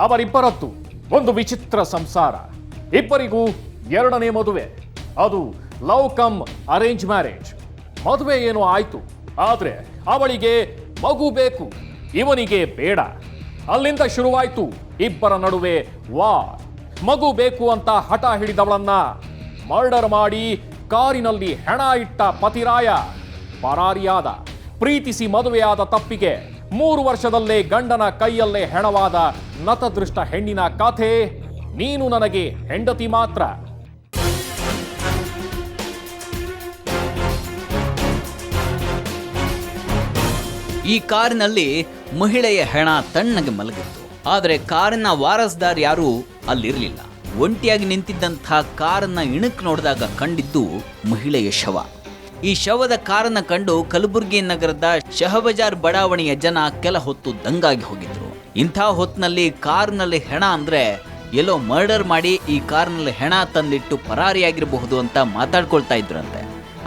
ಅವರಿಬ್ಬರದ್ದು ಒಂದು ವಿಚಿತ್ರ ಸಂಸಾರ. ಇಬ್ಬರಿಗೂ ಎರಡನೇ ಮದುವೆ. ಅದು ಲವ್ ಕಮ್ ಅರೇಂಜ್ ಮ್ಯಾರೇಜ್. ಮದುವೆ ಏನೋ ಆಯ್ತು, ಆದ್ರೆ ಅವಳಿಗೆ ಮಗು ಬೇಕು, ಇವನಿಗೆ ಬೇಡ. ಅಲ್ಲಿಂದ ಶುರುವಾಯ್ತು ಇಬ್ಬರ ನಡುವೆ ವಾರ್. ಮಗು ಬೇಕು ಅಂತ ಹಠ ಹಿಡಿದವಳನ್ನ ಮರ್ಡರ್ ಮಾಡಿ ಕಾರಿನಲ್ಲಿ ಹೆಣ ಇಟ್ಟ ಪತಿರಾಯ ಪರಾರಿಯಾದ. ಪ್ರೀತಿಸಿ ಮದುವೆಯಾದ ತಪ್ಪಿಗೆ 3 ವರ್ಷದಲ್ಲೇ ಗಂಡನ ಕೈಯಲ್ಲೇ ಹೆಣವಾದ ನತದೃಷ್ಟ ಹೆಣ್ಣಿನ ಕಥೆ ನೀನು ನನಗೆ ಹೆಂಡತಿ ಮಾತ್ರ. ಈ ಕಾರಿನಲ್ಲಿ ಮಹಿಳೆಯ ಹೆಣ ತಣ್ಣಗೆ ಮಲಗಿತ್ತು. ಆದರೆ ಕಾರಿನ ವಾರಸ್ದಾರ್ ಯಾರೂ ಅಲ್ಲಿರಲಿಲ್ಲ. ಒಂಟಿಯಾಗಿ ನಿಂತಿದ್ದಂಥ ಕಾರನ್ನ ಇಣುಕ್ ನೋಡಿದಾಗ ಕಂಡಿದ್ದು ಮಹಿಳೆಯ ಶವ. ಈ ಶವದ ಕಾರನ್ನ ಕಂಡು ಕಲಬುರಗಿ ನಗರದ ಶಹಬಜಾರ್ ಬಡಾವಣೆಯ ಜನ ಕೆಲ ಹೊತ್ತು ದಂಗಾಗಿ ಹೋಗಿದ್ರು. ಇಂಥ ಹೊತ್ತಿನಲ್ಲಿ ಕಾರ್ನಲ್ಲಿ ಹೆಣ ಅಂದ್ರೆ ಎಲ್ಲೋ ಮರ್ಡರ್ ಮಾಡಿ ಈ ಕಾರ್ನಲ್ಲಿ ಹೆಣ ತಂದಿಟ್ಟು ಪರಾರಿಯಾಗಿರಬಹುದು ಅಂತ ಮಾತಾಡ್ಕೊಳ್ತಾ ಇದ್ರಂತೆ.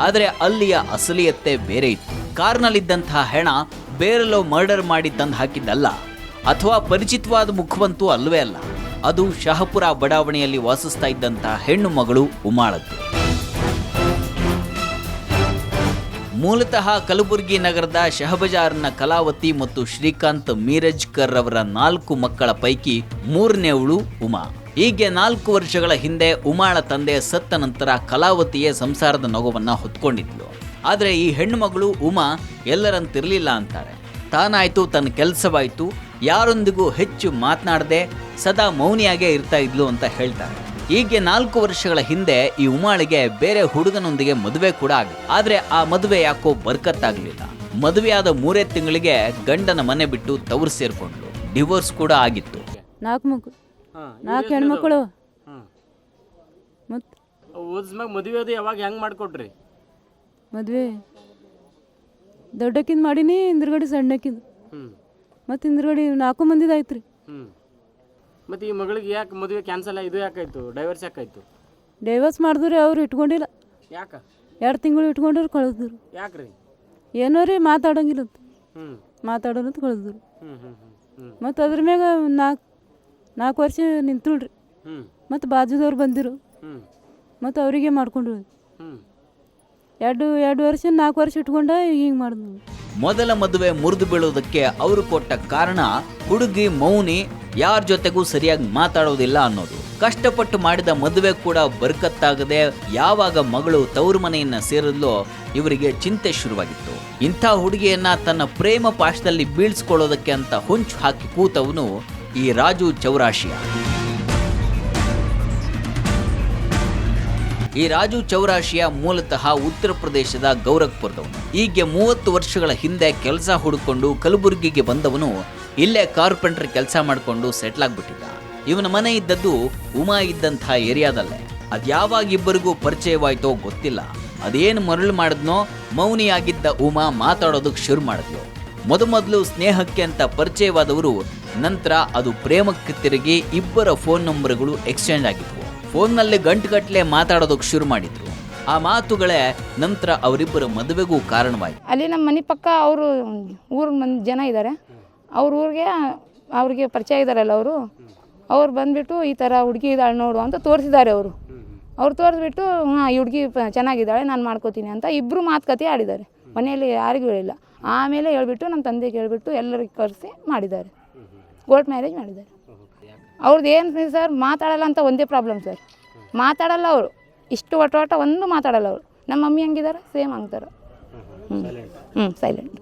ಆದರೆ ಅಲ್ಲಿಯ ಅಸಲಿಯತ್ತೆ ಬೇರೆ ಇತ್ತು. ಕಾರ್ನಲ್ಲಿದ್ದಂತಹ ಹೆಣ ಬೇರೆಲ್ಲೋ ಮರ್ಡರ್ ಮಾಡಿ ತಂದು ಹಾಕಿದ್ದಲ್ಲ, ಅಥವಾ ಪರಿಚಿತವಾದ ಮುಖವಂತೂ ಅಲ್ಲವೇ ಅಲ್ಲ. ಅದು ಶಹಪುರ ಬಡಾವಣೆಯಲ್ಲಿ ವಾಸಿಸ್ತಾ ಇದ್ದಂತಹ ಹೆಣ್ಣು ಮಗಳು ಉಮಾಳದ್ದು. ಮೂಲತಃ ಕಲಬುರಗಿ ನಗರದ ಶಹಬಜಾರ್ನ ಕಲಾವತಿ ಮತ್ತು ಶ್ರೀಕಾಂತ್ ಮೀರಜ್ಕರ್ ಅವರ 4 ಮಕ್ಕಳ ಪೈಕಿ 3ನೇವಳು ಉಮಾ. ಹೀಗೆ 4 ವರ್ಷಗಳ ಹಿಂದೆ ಉಮಾಳ ತಂದೆ ಸತ್ತ ನಂತರ ಕಲಾವತಿಯೇ ಸಂಸಾರದ ನೊಗವನ್ನ ಹೊತ್ಕೊಂಡಿದ್ಲು. ಆದರೆ ಈ ಹೆಣ್ಣು ಮಗಳು ಉಮಾ ಎಲ್ಲರಂತಿರಲಿಲ್ಲ ಅಂತಾರೆ. ತಾನಾಯ್ತು, ತನ್ನ ಕೆಲಸವಾಯ್ತು, ಯಾರೊಂದಿಗೂ ಹೆಚ್ಚು ಮಾತನಾಡದೆ ಸದಾ ಮೌನಿಯಾಗೇ ಇರ್ತಾ ಇದ್ಲು ಅಂತ ಹೇಳ್ತಾರೆ. ಹೀಗೆ 4 ವರ್ಷಗಳ ಹಿಂದೆ ಈ ಉಮಾಳಿಗೆ ಬೇರೆ ಹುಡುಗನೊಂದಿಗೆ ಮದುವೆ ಕೂಡ ಆಗಿತ್ತು. ಆದ್ರೆ ಆ ಮದುವೆ ಯಾಕೋ ಬರ್ಕತ್ತಾಗಲಿಲ್ಲ. ಮದುವೆಯಾದ 3 ತಿಂಗಳಿಗೆ ಗಂಡನ ಮನೆ ಬಿಟ್ಟು ತವರು ಸೇರ್ಕೊಂಡ್ಲು. ಡಿವೋರ್ಸ್ ಕೂಡ ಆಗಿತ್ತು. 4 ಹೆಣ್ಮಕ್ಳು. ಮತ್ತೆ ಓದಿಸ್ಮ್ಯಾಗ ಮದುವೆ ಅದು ಯಾವಾಗ ಹೆಂಗೆ ಮಾಡಿಕೊಟ್ರಿ? ಮದುವೆ ದೊಡ್ಡಕ್ಕಿಂದು ಮಾಡೀನಿ, ಹಿಂದ್ರಗಡೆ ಸಣ್ಣಕ್ಕಿಂದು. ಮತ್ತು ಹಿಂದ್ರಗಡೆ 4 ಮಂದಿದಾಯ್ತು ರೀ. ಮತ್ತು ಈ ಮಗಳಿಗೆ ಯಾಕೆ ಮದುವೆ ಕ್ಯಾನ್ಸಲ್ ಇದು ಯಾಕಾಯ್ತು? ಡೈವರ್ಸ್ ಯಾಕಾಯ್ತು? ಡೈವರ್ಸ್ ಮಾಡಿದ್ರಿ, ಅವ್ರು ಇಟ್ಕೊಂಡಿಲ್ಲ. ಯಾಕೆ? 2 ತಿಂಗಳು ಇಟ್ಕೊಂಡ್ರು ಕಳಿಸಿದ್ರು. ಯಾಕೆ ರೀ? ಏನೋ ರೀ ಮಾತಾಡೋಂಗಿಲ್ಲ ಅಂತ ಮಾತಾಡೋನಂತ ಕಳಿಸಿದ್ರು. ಮತ್ತು ಅದ್ರ ಮ್ಯಾಗ 4 ವರ್ಷ ನಿಂತುಳ್ರಿ. ಮತ್ತು ಬಾಜುದವ್ರು ಬಂದಿರು, ಮತ್ತು ಅವರಿಗೆ ಮಾಡ್ಕೊಂಡ್ರು. 2 ವರ್ಷ 4 ವರ್ಷ ಇಟ್ಕೊಂಡ ಹಿಂಗೆ ಮಾಡಿದ್ವು. ಮೊದಲ ಮದುವೆ ಮುರಿದು ಬೀಳೋದಕ್ಕೆ ಅವರು ಕೊಟ್ಟ ಕಾರಣ ಹುಡುಗಿ ಮೌನಿ, ಯಾರ ಜೊತೆಗೂ ಸರಿಯಾಗಿ ಮಾತಾಡೋದಿಲ್ಲ ಅನ್ನೋದು. ಕಷ್ಟಪಟ್ಟು ಮಾಡಿದ ಮದುವೆ ಕೂಡ ಬರ್ಕತ್ತಾಗದೆ ಯಾವಾಗ ಮಗಳು ತವರು ಮನೆಯನ್ನ ಸೇರಿದ್ಲೋ ಇವರಿಗೆ ಚಿಂತೆ ಶುರುವಾಗಿತ್ತು. ಇಂಥ ಹುಡುಗಿಯನ್ನ ತನ್ನ ಪ್ರೇಮ ಪಾಶದಲ್ಲಿ ಬೀಳ್ಸ್ಕೊಳ್ಳೋದಕ್ಕೆ ಅಂತ ಹೊಂಚು ಹಾಕಿ ಕೂತವನು ಈ ರಾಜು ಚೌರಾಶಿಯಾ. ಈ ರಾಜು ಚೌರಾಶಿಯಾ ಮೂಲತಃ ಉತ್ತರ ಪ್ರದೇಶದ ಗೌರಖ್ಪುರದವನು. ಹೀಗೆ 30 ವರ್ಷಗಳ ಹಿಂದೆ ಕೆಲಸ ಹುಡುಕೊಂಡು ಕಲಬುರಗಿಗೆ ಬಂದವನು ಇಲ್ಲೇ ಕಾರ್ಪೆಂಟರ್ ಕೆಲಸ ಮಾಡಿಕೊಂಡು ಸೆಟ್ಲ್ ಆಗ್ಬಿಟ್ಟಿದ್ದ. ಇವನ ಮನೆ ಇದ್ದದ್ದು ಉಮಾ ಇದ್ದಂಥ ಏರಿಯಾದಲ್ಲೇ. ಅದ್ಯಾವಾಗ ಇಬ್ಬರಿಗೂ ಪರಿಚಯವಾಯ್ತೋ ಗೊತ್ತಿಲ್ಲ. ಅದೇನು ಮರಳು ಮಾಡಿದ್ನೋ ಮೌನಿಯಾಗಿದ್ದ ಉಮಾ ಮಾತಾಡೋದಕ್ಕೆ ಶುರು ಮಾಡಿದ್ಲು. ಮೊದಲು ಸ್ನೇಹಕ್ಕೆ ಅಂತ ಪರಿಚಯವಾದವರು ನಂತರ ಅದು ಪ್ರೇಮಕ್ಕೆ ತಿರುಗಿ ಇಬ್ಬರ ಫೋನ್ ನಂಬರ್ಗಳು ಎಕ್ಸ್ಚೇಂಜ್ ಆಗಿದ್ವು. ಫೋನ್ನಲ್ಲಿ ಗಂಟುಗಟ್ಟಲೆ ಮಾತಾಡೋದಕ್ಕೆ ಶುರು ಮಾಡಿದ್ರು. ಆ ಮಾತುಗಳೇ ನಂತರ ಅವರಿಬ್ಬರ ಮದುವೆಗೂ ಕಾರಣವಾಯಿತು. ಅಲ್ಲಿ ನಮ್ಮ ಮನೆ ಪಕ್ಕ ಅವರು ಊರ ಮಂದಿ ಜನ ಇದ್ದಾರೆ. ಅವ್ರ ಊರಿಗೆ ಅವ್ರಿಗೆ ಪರಿಚಯ ಇದ್ದಾರಲ್ಲ ಅವ್ರು ಬಂದುಬಿಟ್ಟು ಈ ಥರ ಹುಡುಗಿ ಇದ್ದಾಳೆ ನೋಡು ಅಂತ ತೋರಿಸಿದ್ದಾರೆ. ಅವ್ರು ತೋರಿಸ್ಬಿಟ್ಟು ಈ ಹುಡುಗಿ ಚೆನ್ನಾಗಿದ್ದಾಳೆ, ನಾನು ಮಾಡ್ಕೋತೀನಿ ಅಂತ ಇಬ್ಬರು ಮಾತುಕತೆ ಆಡಿದ್ದಾರೆ. ಮನೆಯಲ್ಲಿ ಯಾರಿಗೂ ಹೇಳಿಲ್ಲ. ಆಮೇಲೆ ಹೇಳ್ಬಿಟ್ಟು ನಮ್ಮ ತಂದೆಗೆ ಹೇಳ್ಬಿಟ್ಟು ಎಲ್ಲರಿಗೆ ಕರೆಸಿ ಮಾಡಿದ್ದಾರೆ, ಕೋರ್ಟ್ ಮ್ಯಾರೇಜ್ ಮಾಡಿದ್ದಾರೆ. ಅವ್ರದ್ದು ಏನು ಸರ್, ಮಾತಾಡಲ್ಲ ಅಂತ ಒಂದೇ ಪ್ರಾಬ್ಲಮ್ ಸರ್. ಮಾತಾಡಲ್ಲ ಅವರು, ಇಷ್ಟು ಒಟ್ಟ ಒಂದು ಮಾತಾಡಲ್ಲ ಅವರು. ನಮ್ಮ ಮಮ್ಮಿ ಹಂಗಿದ್ದಾರೆ, ಸೇಮ್ ಹಂಗ್ತಾರೆ. ಸೈಲೆಂಟ್.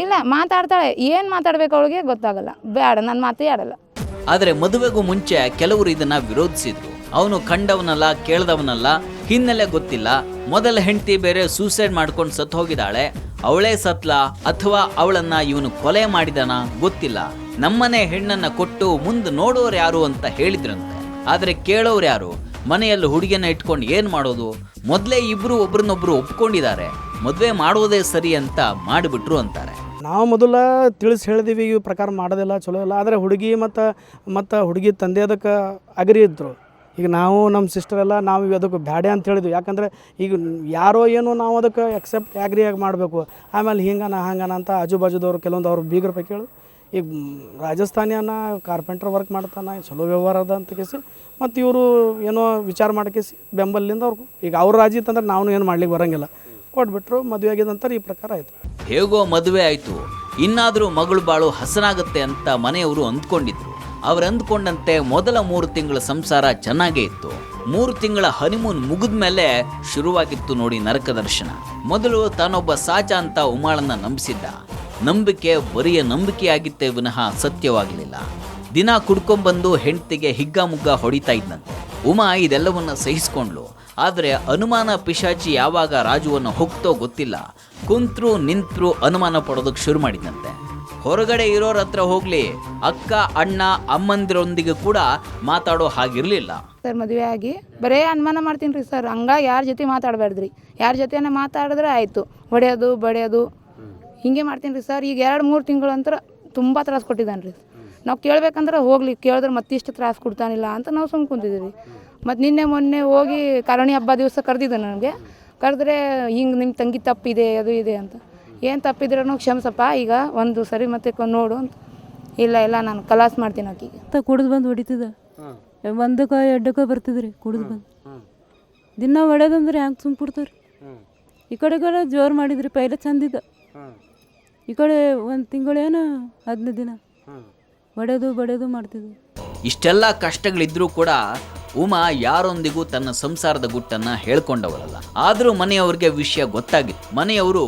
ಇಲ್ಲ, ಮಾತಾಡ್ತಾಳೆ, ಏನು ಮಾತಾಡ್ಬೇಕು ಅವಳಿಗೆ ಗೊತ್ತಾಗಲ್ಲ. ಬೇಡ, ನನ್ನ ಮಾತೇ ಆಡಲ್ಲ. ಆದರೆ ಮದುವೆಗೂ ಮುಂಚೆ ಕೆಲವರು ಇದನ್ನ ವಿರೋಧಿಸಿದ್ರು. ಅವನು ಕಂಡವನಲ್ಲ, ಕೇಳ್ದವನಲ್ಲ, ಹಿನ್ನೆಲೆ ಗೊತ್ತಿಲ್ಲ. ಮೊದಲ ಹೆಂಡತಿ ಬೇರೆ ಸೂಸೈಡ್ ಮಾಡ್ಕೊಂಡು ಸತ್ತು ಹೋಗಿದ್ದಾಳೆ, ಅವಳೇ ಸತ್ಲಾ ಅಥವಾ ಅವಳನ್ನ ಇವನು ಕೊಲೆ ಮಾಡಿದಾನ ಗೊತ್ತಿಲ್ಲ. ನಮ್ಮನೆ ಹೆಣ್ಣನ್ನ ಕೊಟ್ಟು ಮುಂದೆ ನೋಡೋರು ಯಾರು ಅಂತ ಹೇಳಿದ್ರಂತೆ. ಆದರೆ ಕೇಳೋರು ಯಾರು? ಮನೆಯಲ್ಲಿ ಹುಡುಗಿಯನ್ನ ಇಟ್ಕೊಂಡು ಏನು ಮಾಡೋದು? ಮೊದಲೇ ಇಬ್ರು ಒಬ್ರನ್ನೊಬ್ರು ಒಪ್ಕೊಂಡಿದ್ದಾರೆ, ಮದುವೆ ಮಾಡೋದೇ ಸರಿ ಅಂತ ಮಾಡಿಬಿಟ್ರು ಅಂತಾರೆ. ನಾವು ಮೊದಲ ತಿಳಿಸಿ ಹೇಳಿದೀವಿ, ಈ ಪ್ರಕಾರ ಮಾಡೋದಿಲ್ಲ, ಚಲೋ ಇಲ್ಲ. ಆದರೆ ಹುಡುಗಿ ಮತ್ತು ಹುಡುಗಿ ತಂದೆ ಅದಕ್ಕೆ ಅಗ್ರಿ ಇದ್ದರು. ಈಗ ನಾವು ನಮ್ಮ ಸಿಸ್ಟರ್ ಎಲ್ಲ ನಾವು ಅದಕ್ಕೆ ಬ್ಯಾಡೆ ಅಂತ ಹೇಳಿದ್ವಿ. ಯಾಕಂದರೆ ಈಗ ಯಾರೋ ಏನೋ ನಾವು ಅದಕ್ಕೆ ಎಕ್ಸೆಪ್ಟ್ ಅಗ್ರಿಯಾಗಿ ಮಾಡಬೇಕು. ಆಮೇಲೆ ಹಿಂಗನ ಹಂಗನ ಅಂತ ಆಜು ಬಾಜುದವ್ರು ಕೆಲವೊಂದು ಅವ್ರು ಬೀಗರ ಪೈಕಿ ಹೇಳು ಈಗ ರಾಜಸ್ಥಾನಿಯನ್ನ ಕಾರ್ಪೆಂಟ್ರ್ ವರ್ಕ್ ಮಾಡ್ತಾನೆ, ಚಲೋ ವ್ಯವಹಾರ ಅದ ಅಂತ ಕೇಸಿ ಮತ್ತು ಇವರು ಏನೋ ವಿಚಾರ ಮಾಡಕೇಸಿ ಬೆಂಬಲಿಂದ ಅವ್ರು ಈಗ ಅವ್ರ ರಾಜಿ ಇತ್ತಂದ್ರೆ ನಾವು ಏನು ಮಾಡ್ಲಿಕ್ಕೆ ಬರೋಂಗಿಲ್ಲ, ಕೊಟ್ಬಿಟ್ರು. ಮದುವೆ ಆಗಿದ ನಂತರ ಈ ಪ್ರಕಾರ ಆಯಿತು. ಹೇಗೋ ಮದುವೆ ಆಯಿತು, ಇನ್ನಾದರೂ ಮಗಳು ಬಾಳು ಹಸನಾಗುತ್ತೆ ಅಂತ ಮನೆಯವರು ಅಂದ್ಕೊಂಡಿದ್ರು. ಅವ್ರು ಅಂದ್ಕೊಂಡಂತೆ ಮೊದಲ 3 ತಿಂಗಳ ಸಂಸಾರ ಚೆನ್ನಾಗೇ ಇತ್ತು. 3 ತಿಂಗಳ ಹನಿಮೂನ್ ಮುಗಿದ ಮೇಲೆ ಶುರುವಾಗಿತ್ತು ನೋಡಿ ನರಕ ದರ್ಶನ. ಮೊದಲು ತಾನೊಬ್ಬ ಸಾಚ ಅಂತ ಉಮಾಳನ್ನ ನಂಬಿಸಿದ್ದ. ನಂಬಿಕೆ ಬರಿಯ ನಂಬಿಕೆಯಾಗಿತ್ತೇ ವಿನಃ ಸತ್ಯವಾಗಲಿಲ್ಲ. ದಿನ ಕುಡ್ಕೊಂಡ್ಬಂದು ಹೆಂಡತಿಗೆ ಹಿಗ್ಗಾಮುಗ್ಗ ಹೊಡಿತಾ ಇದ್ದಂತೆ. ಉಮಾ ಇದೆಲ್ಲವನ್ನ ಸಹಿಸ್ಕೊಂಡ್ಲು. ಆದರೆ ಅನುಮಾನ ಪಿಶಾಚಿ ಯಾವಾಗ ರಾಜುವನ್ನು ಹೋಗ್ತೋ ಗೊತ್ತಿಲ್ಲ, ಕುಂತ್ರು ನಿಂತ್ರು ಅನುಮಾನ ಪಡೋದಕ್ಕೆ ಶುರು ಮಾಡಿದಂತೆ. ಹೊರಗಡೆ ಇರೋರ ಹತ್ರ ಹೋಗ್ಲಿ, ಅಕ್ಕ ಅಣ್ಣ ಅಮ್ಮಂದಿರೊಂದಿಗೆ ಕೂಡ ಮಾತಾಡೋ ಹಾಗಿರ್ಲಿಲ್ಲ. ಸರ್ ಮದುವೆ ಆಗಿ ಬರೇ ಅನುಮಾನ ಮಾಡ್ತೀನಿ ರೀ ಸರ್. ಹಂಗಾಗಿ ಯಾರ ಜೊತೆ ಮಾತಾಡಬೇಡ್ರಿ, ಯಾರ ಜೊತೆನೇ ಮಾತಾಡಿದ್ರೆ ಆಯಿತು, ಹೊಡೆಯೋದು ಬಡಿಯೋದು ಹಿಂಗೆ ಮಾಡ್ತೀನಿ ರೀ ಸರ್. ಈಗ 2-3 ತಿಂಗಳು ಅಂತರ ತುಂಬ ತ್ರಾಸ ಕೊಟ್ಟಿದ್ದಾನೆ ರೀ. ನಾವು ಕೇಳ್ಬೇಕಂದ್ರೆ ಹೋಗ್ಲಿ, ಕೇಳಿದ್ರೆ ಮತ್ತಿಷ್ಟು ತ್ರಾಸ ಕೊಡ್ತಾನಿಲ್ಲ ಅಂತ ನಾವು ಸುಮ್ನೆ ಕುಂತಿದ್ದೀವಿ. ಮತ್ತು ಮೊನ್ನೆ ಹೋಗಿ ಕಾರಣಿ ಹಬ್ಬ ದಿವಸ ಕರೆದಿದ್ದೆ ನನಗೆ. ಕರೆದ್ರೆ ಹಿಂಗೆ ನಿಮ್ಮ ತಂಗಿ ತಪ್ಪಿದೆ, ಅದು ಇದೆ ಅಂತ. ಏನು ತಪ್ಪಿದ್ರೂ ಕ್ಷಮಿಸಪ್ಪ, ಈಗ ಒಂದು ಸರಿ ಮತ್ತೆ ನೋಡು ಅಂತ. ಇಲ್ಲ ನಾನು ಕಲಾಸ್ ಮಾಡ್ತೀನಿ ಆಕಿಗೆ. ಕುಡಿದು ಬಂದು ಹೊಡಿತಿದ್ದ, 1ಕ್ಕೆ 2ಕ್ಕೆ ಬರ್ತಿದ್ರಿ ಕುಡಿದು ಬಂದು. ದಿನ ಹೊಡ್ಯೋದಂದ್ರೆ ಹ್ಯಾಂಗೆ ಸುಮ್ಮ ಕೊಡ್ತಾರೆ. ಈ ಕಡೆ ಜೋರು ಮಾಡಿದ್ರಿ, ಪೈಲೆ ಚಂದಿದ್ದ. ಈ ಕಡೆ 1 ತಿಂಗಳೇನು 15 ದಿನ ಹೊಡೆಯೋದು ಬಡಿಯೋದು ಮಾಡ್ತಿದ್ವಿ. ಇಷ್ಟೆಲ್ಲ ಕಷ್ಟಗಳಿದ್ರೂ ಕೂಡ ಉಮಾ ಯಾರೊಂದಿಗೂ ತನ್ನ ಸಂಸಾರದ ಗುಟ್ಟನ್ನು ಹೇಳ್ಕೊಂಡವಳಲ್ಲ. ಆದರೂ ಮನೆಯವ್ರಿಗೆ ವಿಷಯ ಗೊತ್ತಾಗಿತ್ತು. ಮನೆಯವರು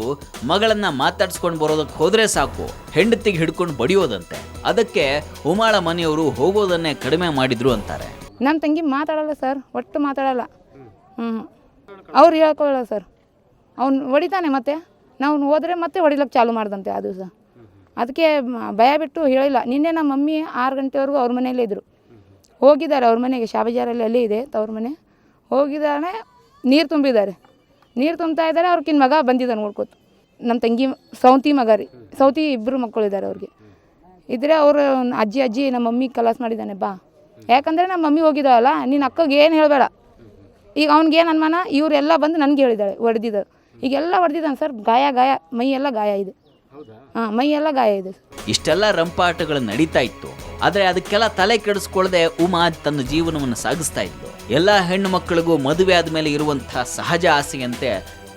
ಮಗಳನ್ನ ಮಾತಾಡ್ಸ್ಕೊಂಡು ಬರೋದಕ್ಕೆ ಹೋದರೆ ಸಾಕು, ಹೆಂಡತಿಗೆ ಹಿಡ್ಕೊಂಡು ಬಡಿಯೋದಂತೆ. ಅದಕ್ಕೆ ಉಮಾಳ ಮನೆಯವರು ಹೋಗೋದನ್ನೇ ಕಡಿಮೆ ಮಾಡಿದ್ರು ಅಂತಾರೆ. ನನ್ನ ತಂಗಿ ಮಾತಾಡಲ್ಲ ಸರ್, ಒಟ್ಟು ಮಾತಾಡಲ್ಲ. ಅವ್ರು ಹೇಳ್ಕೊಳ್ಳಲ್ಲ ಸರ್. ಅವ್ನು ಹೊಡಿತಾನೆ, ಮತ್ತೆ ನಾವು ಹೋದರೆ ಮತ್ತೆ ಹೊಡಿಲಕ್ಕೆ ಚಾಲು ಮಾಡ್ದಂತೆ ಆ ದಿವಸ. ಅದಕ್ಕೆ ಭಯ ಬಿಟ್ಟು ಹೇಳಿಲ್ಲ. ನಿನ್ನೆ ನಮ್ಮ ಮಮ್ಮಿ 6 ಗಂಟೆವರೆಗೂ ಅವ್ರ ಮನೆಯಲ್ಲೇ ಇದ್ದರು. ಹೋಗಿದ್ದಾರೆ ಅವ್ರ ಮನೆಗೆ, ಶಾಬಜಾರಲ್ಲಿ ಅಲ್ಲೇ ಇದೆ ತವ್ರ ಮನೆ. ಹೋಗಿದ್ದಾನೆ, ನೀರು ತುಂಬಿದ್ದಾರೆ. ನೀರು ತುಂಬ್ತಾ ಇದ್ದಾರೆ. ಅವ್ರಕ್ಕಿನ್ನ ಮಗ ಬಂದಿದ್ದಾನೆ ನೋಡ್ಕೊತು. ನಮ್ಮ ತಂಗಿ ಸೌತಿ ಮಗ ರೀ, ಸೌತಿ 2 ಮಕ್ಕಳಿದ್ದಾರೆ ಅವ್ರಿಗೆ. ಇದ್ರೆ ಅವರು ಅಜ್ಜಿ ನಮ್ಮ ಮಮ್ಮಿಗೆ ಕಲಾಸ್ ಮಾಡಿದ್ದಾನೆ ಬಾ. ಯಾಕಂದರೆ ನಮ್ಮ ಮಮ್ಮಿ ಹೋಗಿದ್ದಾವಲ್ಲ, ನಿನ್ನ ಅಕ್ಕಗೆ ಏನು ಹೇಳಬೇಡ. ಈಗ ಅವ್ನಿಗೇನು ಅನುಮಾನ, ಇವರೆಲ್ಲ ಬಂದು ನನಗೆ ಹೇಳಿದ್ದಾಳೆ ಹೊಡೆದಿದ್ದಾರೆ. ಈಗೆಲ್ಲ ಹೊಡೆದಿದ್ದಾನೆ ಸರ್, ಗಾಯ ಮೈಯೆಲ್ಲ ಗಾಯ ಇದೆ. ಮೈಯೆಲ್ಲ ಗಾಯ ಇದೆ. ಇಷ್ಟೆಲ್ಲ ರಂಪಾಟಗಳು ನಡೀತಾ ಇತ್ತು. ಆದರೆ ಅದಕ್ಕೆಲ್ಲ ತಲೆ ಕೆಡಿಸ್ಕೊಳ್ಳದೆ ಉಮಾ ತನ್ನ ಜೀವನವನ್ನು ಸಾಗಿಸ್ತಾ ಇದ್ಲು. ಎಲ್ಲ ಹೆಣ್ಣು ಮಕ್ಕಳಿಗೂ ಮದುವೆ ಆದಮೇಲೆ ಇರುವಂತಹ ಸಹಜ ಆಸೆಯಂತೆ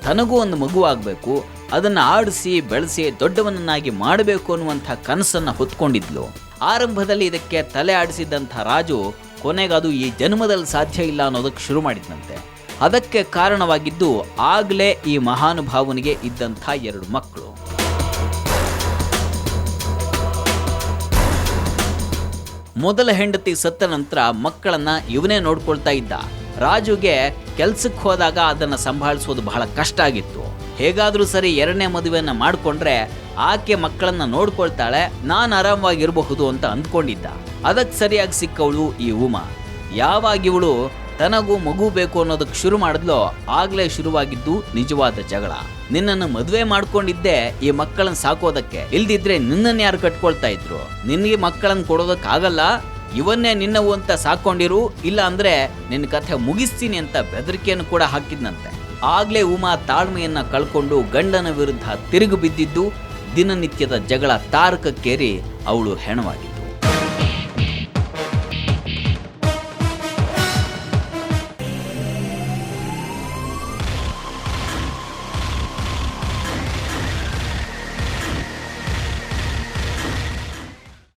ತನಗೂ ಒಂದು ಮಗು ಆಗಬೇಕು, ಅದನ್ನು ಆಡಿಸಿ ಬೆಳೆಸಿ ದೊಡ್ಡವನನ್ನಾಗಿ ಮಾಡಬೇಕು ಅನ್ನುವಂಥ ಕನಸನ್ನು ಹೊತ್ಕೊಂಡಿದ್ಲು. ಆರಂಭದಲ್ಲಿ ಇದಕ್ಕೆ ತಲೆ ಆಡಿಸಿದ್ದಂಥ ರಾಜು ಕೊನೆಗದು ಈ ಜನ್ಮದಲ್ಲಿ ಸಾಧ್ಯ ಇಲ್ಲ ಅನ್ನೋದಕ್ಕೆ ಶುರು ಮಾಡಿದ್ದಂತೆ. ಅದಕ್ಕೆ ಕಾರಣವಾಗಿದ್ದು ಆಗಲೇ ಈ ಮಹಾನುಭಾವನಿಗೆ ಇದ್ದಂಥ 2 ಮಕ್ಕಳು. ಮೊದಲ ಹೆಂಡತಿ ಸತ್ತ ನಂತರ ಮಕ್ಕಳನ್ನ ಇವನೇ ನೋಡ್ಕೊಳ್ತಾ ಇದ್ದ. ರಾಜುಗೆ ಕೆಲ್ಸಕ್ಕೆ ಹೋದಾಗ ಅದನ್ನು ಸಂಭಾಳಿಸೋದು ಬಹಳ ಕಷ್ಟ ಆಗಿತ್ತು. ಹೇಗಾದರೂ ಸರಿ 2ನೇ ಮದುವೆಯನ್ನು ಮಾಡಿಕೊಂಡ್ರೆ ಆಕೆ ಮಕ್ಕಳನ್ನ ನೋಡ್ಕೊಳ್ತಾಳೆ, ನಾನು ಆರಾಮವಾಗಿರಬಹುದು ಅಂತ ಅಂದ್ಕೊಂಡಿದ್ದ. ಅದಕ್ಕೆ ಸರಿಯಾಗಿ ಸಿಕ್ಕವಳು ಈ ಉಮಾ. ಯಾವಾಗ ಇವಳು ತನಗೂ ಮಗು ಬೇಕು ಅನ್ನೋದಕ್ಕೆ ಶುರು ಮಾಡಿದ್ಲೋ ಆಗಲೇ ಶುರುವಾಗಿದ್ದು ನಿಜವಾದ ಜಗಳ. ನಿನ್ನನ್ನು ಮದುವೆ ಮಾಡ್ಕೊಂಡಿದ್ದೆ ಈ ಮಕ್ಕಳನ್ನ ಸಾಕೋದಕ್ಕೆ, ಇಲ್ದಿದ್ರೆ ನಿನ್ನನ್ನು ಯಾರು ಕಟ್ಕೊಳ್ತಾ ಇದ್ರು? ನಿನಗೆ ಮಕ್ಕಳನ್ನು ಕೊಡೋದಕ್ಕಾಗಲ್ಲ, ಇವನ್ನೇ ನಿನ್ನವು ಅಂತ ಸಾಕೊಂಡಿರು, ಇಲ್ಲ ಅಂದ್ರೆ ನಿನ್ನ ಕಥೆ ಮುಗಿಸ್ತೀನಿ ಅಂತ ಬೆದರಿಕೆಯನ್ನು ಕೂಡ ಹಾಕಿದ್ನಂತೆ. ಆಗ್ಲೇ ಉಮಾ ತಾಳ್ಮೆಯನ್ನ ಕಳ್ಕೊಂಡು ಗಂಡನ ವಿರುದ್ಧ ತಿರುಗಿ ಬಿದ್ದಿದ್ದು. ದಿನನಿತ್ಯದ ಜಗಳ ತಾರಕಕ್ಕೇರಿ ಅವಳು ಹೆಣವಾಗಿ